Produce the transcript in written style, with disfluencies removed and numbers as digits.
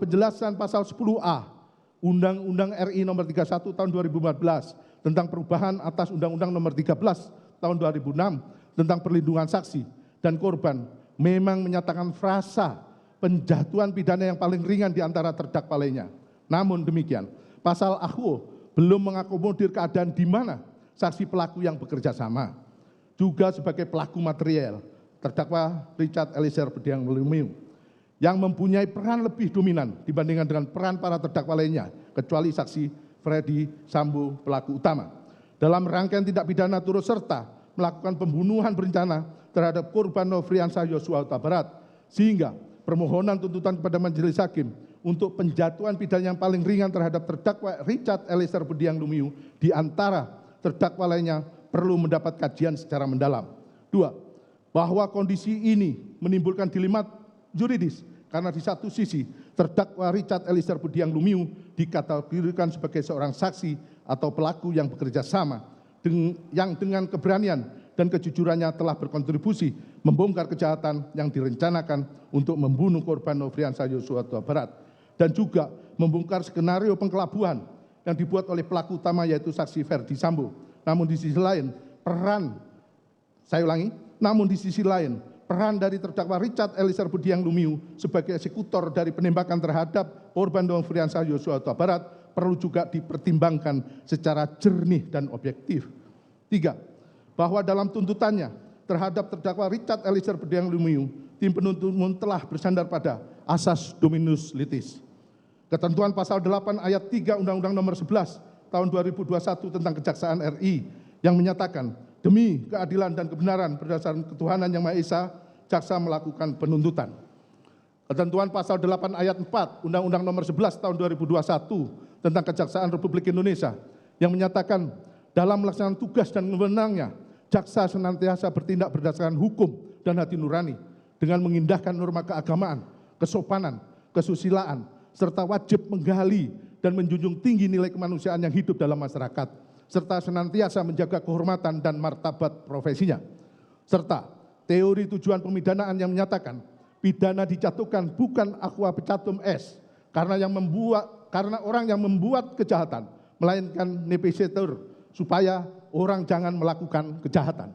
penjelasan pasal 10A Undang-Undang RI nomor 31 tahun 2014 tentang perubahan atas Undang-Undang nomor 13 tahun 2006 tentang perlindungan saksi dan korban memang menyatakan frasa penjatuhan pidana yang paling ringan di antara terdakwa lainnya. Namun demikian, pasal AKUO belum mengakomodir keadaan di mana saksi pelaku yang bekerja sama juga sebagai pelaku material, terdakwa Richard Eliezer Budiang Lumiu, yang mempunyai peran lebih dominan dibandingkan dengan peran para terdakwa lainnya, kecuali saksi Freddy Sambo pelaku utama. Dalam rangkaian tindak pidana turut serta melakukan pembunuhan berencana terhadap korban Nofriansah Yosua Huta Barat, sehingga permohonan tuntutan kepada majelis hakim untuk penjatuhan pidana yang paling ringan terhadap terdakwa Richard Eliezer Budiang Lumiu di antara terdakwa lainnya perlu mendapat kajian secara mendalam. 2. Bahwa kondisi ini menimbulkan dilema juridis karena di satu sisi terdakwa Richard Eliezer Budiang Lumiu dikategorikan sebagai seorang saksi atau pelaku yang bekerja sama yang dengan keberanian dan kejujurannya telah berkontribusi membongkar kejahatan yang direncanakan untuk membunuh korban Nofriansah Yosua Huta Barat dan juga membongkar skenario pengkelabuan yang dibuat oleh pelaku utama yaitu saksi Ferdi Sambo. Namun di sisi lain peran dari terdakwa Richard Eliezer Budiang Lumiu sebagai eksekutor dari penembakan terhadap korban Nofriansah Yosua Huta Barat perlu juga dipertimbangkan secara jernih dan objektif. 3. Bahwa dalam tuntutannya terhadap terdakwa Richard Eliezer Budiang Lumiu, tim penuntut umum telah bersandar pada asas dominus litis. Ketentuan pasal 8 ayat 3 Undang-Undang nomor 11 tahun 2021 tentang Kejaksaan RI yang menyatakan demi keadilan dan kebenaran berdasarkan ketuhanan yang Maha Esa, jaksa melakukan penuntutan. Ketentuan pasal 8 ayat 4 Undang-Undang nomor 11 tahun 2021 tentang Kejaksaan Republik Indonesia yang menyatakan dalam melaksanakan tugas dan wewenangnya, jaksa senantiasa bertindak berdasarkan hukum dan hati nurani dengan mengindahkan norma keagamaan, kesopanan, kesusilaan, serta wajib menggali dan menjunjung tinggi nilai kemanusiaan yang hidup dalam masyarakat, serta senantiasa menjaga kehormatan dan martabat profesinya. Serta teori tujuan pemidanaan yang menyatakan pidana dijatuhkan bukan aqua pecatum es karena orang yang membuat kejahatan, melainkan nepesitur supaya orang jangan melakukan kejahatan.